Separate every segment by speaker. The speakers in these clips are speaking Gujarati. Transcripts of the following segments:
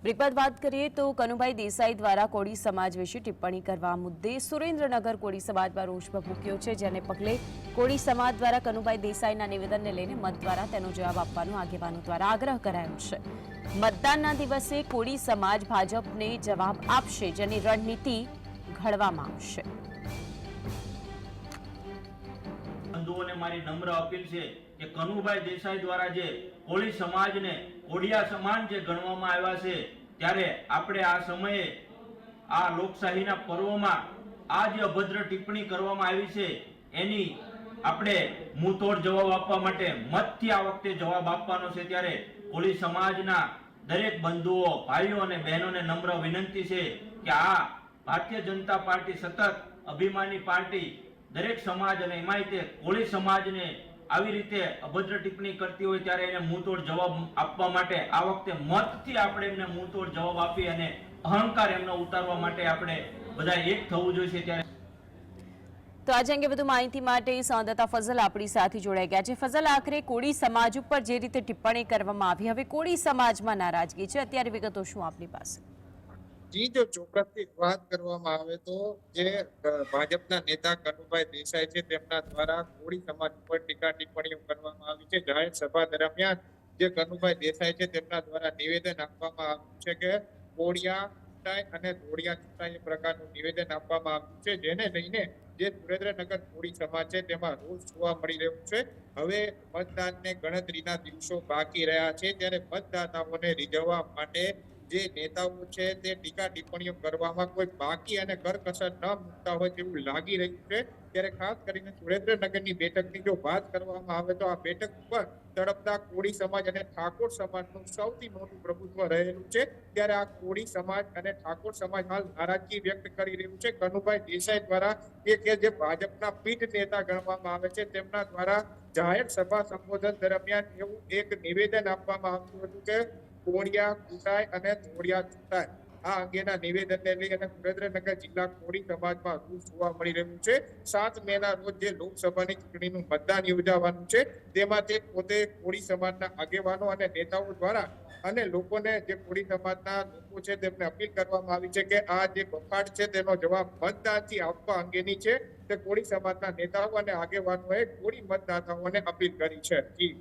Speaker 1: બ્રેક બાદ વાત કરીએ તો કનુભાઈ દેસાઈ દ્વારા કોળી સમાજ વિશે ટિપ્પણી કરવા મુદ્દે સુરેન્દ્રનગર કોળી સમાજ પર રોષ ભભૂક્યો છે, જેને પગલે કોળી સમાજ દ્વારા કનુભાઈ દેસાઈના નિવેદનને લઈને મત દ્વારા તેનો જવાબ આપવાનો આગેવાનો દ્વારા આગ્રહ કરાયો છે। મતદાનના દિવસે કોળી સમાજ ભાજપને જવાબ આપશે, જેની રણનીતિ ઘડવામાં આવશે।
Speaker 2: બંધુઓને મારી નમ્ર અપીલ છે કે કનુભાઈ દેસાઈ દ્વારા જે કોળી સમાજને કોડિયા સમાન જે ગણવામાં આવ્યા છે, ત્યારે આપણે આ સમયે આ લોકશાહીના પર્વમાં આ જે અભદ્ર ટિપ્પણી કરવામાં આવી છે એની આપણે મુંહતોડ જવાબ આપવા માટે મતથી આ વખતે જવાબ આપવાનો છે। ત્યારે કોળી સમાજના દરેક બંધુઓ, ભાઈઓ અને બહેનોને નમ્ર વિનંતી છે કે આ ભારતીય જનતા પાર્ટી સતત અભિમાની પાર્ટી દરેક સમાજ અને એમાંય તે કોળી સમાજને આવી રીતે અભદ્ર ટિપ્પણી કરતી હોય ત્યારે એને મુંહતોડ જવાબ આપવા માટે આ વખતે મતથી આપણે એમને મુંહતોડ જવાબ આપી અને અહંકાર એમનો ઉતારવા માટે આપણે બધા એક થવું જોઈએ। ત્યારે
Speaker 1: તો આજે અંગે વધુ માહિતી માટે સંવાદદાતા ફઝલ આપણી સાથે જોડાઈ ગયા છે। ફઝલ, આખરે કોળી સમાજ ઉપર જે રીતે ટિપ્પણી કરવામાં આવી, હવે કોળી સમાજમાં નારાજગી છે, અત્યારે વિગતો શું આપની પાસે?
Speaker 3: જી, જો ચોક્કસથી વાત કરવામાં આવે તો જે ભાજપના નેતા કનુભાઈ દેસાઈ છે તેમના દ્વારા કોળી સમાજ ઉપર ટીકા ટિપ્પણીઓ કરવામાં આવી છે। જાહેર સભા દરમિયાન જે કનુભાઈ દેસાઈ છે તેમના દ્વારા નિવેદન આપવામાં આવ્યું છે કે કોળિયા ચૂંટાય અને ધોળિયા ચૂંટાય એ પ્રકારનું નિવેદન આપવામાં આવ્યું છે, જેને લઈને જે સુરેન્દ્રનગર કોળી સમાજ છે તેમાં રોષ જોવા મળી રહ્યો છે। હવે મતદાનને ગણતરીના દિવસો બાકી રહ્યા છે, ત્યારે મતદાતાઓને રીઝવવા માટે જે નેતાઓ છે તે ટીકા ટિપ્પણીઓ કરવામાં કોઈ બાકી અને કરકસર ન મૂકતા હોય તેવું લાગી રહ્યું છે। ત્યારે ખાસ કરીને સુરેન્દ્રનગરની બેઠકની જો વાત કરવામાં આવે તો આ બેઠક ઉપર તળપદા કોળી સમાજ અને ઠાકોર સમાજનું સૌથી મોટું પ્રભુત્વ રહેલું છે। ત્યારે આ કોળી સમાજ અને ઠાકોર સમાજ હાલ નારાજગી વ્યક્ત કરી રહ્યું છે। કનુભાઈ દેસાઈ દ્વારા કે જે ભાજપના પીઢ નેતા ગણવામાં આવે છે તેમના દ્વારા જાહેર સભા સંબોધન દરમિયાન એવું એક નિવેદન આપવામાં આવ્યું હતું કે કોળિયા ચૂંટાય અને ધોળિયા ચૂંટાય। આ અંગેના નિવેદનને લઈ અને સુરેન્દ્રનગર જિલ્લા કોળી સમાજમાં રોષ જોવા મળી રહ્યું છે। 7 મેના રોજ જે લોકસભાની ચૂંટણીનું મતદાન યોજાવાનું છે તેમાં તે પોતે કોળી સમાજના આગેવાનો અને નેતાઓ દ્વારા અને લોકોને જે કોળી સમાજના લોકો છે તેમને અપીલ કરવામાં આવી છે કે આ જે બફાટ છે તેનો જવાબ મતદાનથી આપવા અંગેની છે તે કોળી સમાજના નેતાઓ અને આગેવાનોએ કોળી મતદાતાઓને અપીલ કરી છે।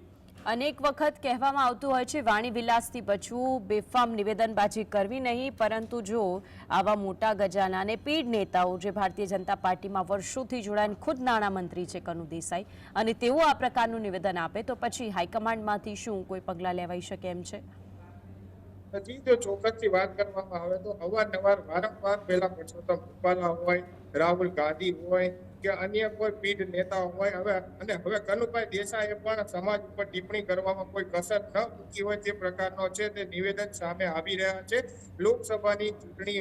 Speaker 1: અનેક વખત કહેવામાં આવતું હોય છે વાણી વિલાસથી બચવું, બેફામ નિવેદનબાજી કરવી નહીં, પરંતુ જો આવા મોટા ગજાના અને પીઢ નેતાઓ જે ભારતીય જનતા પાર્ટીમાં વર્ષોથી જોડાઈને ખુદ નાણામંત્રી છે કનુ દેસાઈ, અને તેઓ આ પ્રકારનું નિવેદન આપે તો પછી હાઈકમાન્ડમાંથી શું કોઈ પગલાં લેવાઈ શકે એમ છે?
Speaker 3: હજી જો ચોક્કસથી વાત કરવામાં આવે તો અવારનવાર વારંવાર પહેલા પરસોત્તમ રૂપાલા હોય, રાહુલ ગાંધી હોય કે અન્ય કોઈ પીઢ નેતા હોય, હવે કનુભાઈ દેસાઈએ પણ સમાજ ઉપર ટિપ્પણી કરવામાં કોઈ કસર ન મૂકી હોય તે પ્રકારનો છે તે નિવેદન સામે આવી રહ્યા છે। લોકસભાની ચૂંટણી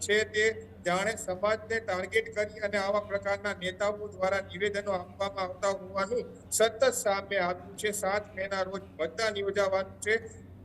Speaker 3: છે તે જાણે સમાજને ટાર્ગેટ કરી અને આવા પ્રકારના નેતાઓ દ્વારા નિવેદનો આપવામાં આવતા હોવાનું સતત સામે આવ્યું છે। 7 મેના રોજ મતદાન યોજાવાનું છે।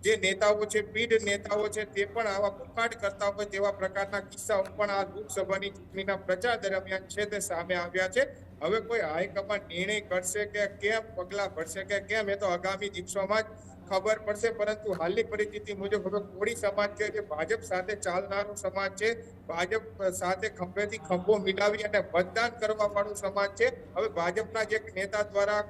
Speaker 3: જે નેતાઓ છે, પીઢ નેતાઓ છે, તે પણ આવા બફાટ કરતા હોય તેવા પ્રકારના કિસ્સાઓ પણ આ લોકસભાની ચૂંટણીના પ્રચાર દરમિયાન છે તે સામે આવ્યા છે। હવે કોઈ હાઈકમાન્ડ નિર્ણય કરશે કે કેમ પગલાં ભરશે કે કેમ, એ તો આગામી દિવસોમાં જ ખબર પડશે, પરંતુ હાલની પરિસ્થિતિ મુજબ હવે કોળી સમાજ છે જે ભાજપ સાથે ચાલનારો સમાજ છે, ભાજપ સાથે ખંભેથી ખંભો મિલાવી અને મતદાન કરવા વાળો સમાજ છે। હવે ભાજપના જે નેતા દ્વારા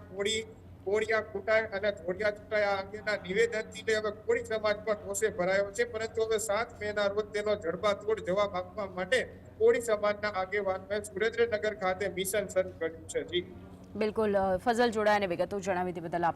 Speaker 3: કોળિયા ચૂંટાય અને ધોળિયા ચૂંટાય આ અંગેના નિવેદનથી હવે કોળી સમાજ પણ રોષે ભરાયો છે, પરંતુ હવે 7 મેના રોજ તેનો જડબાતોડ જવાબ આપવા માટે કોળી સમાજના આગેવાનોએ સુરેન્દ્રનગર ખાતે મિશન શરૂ કર્યું છે। જી
Speaker 1: બિલકુલ, ફઝલ જોડાઈને વિગતો જણાવી તે બદલ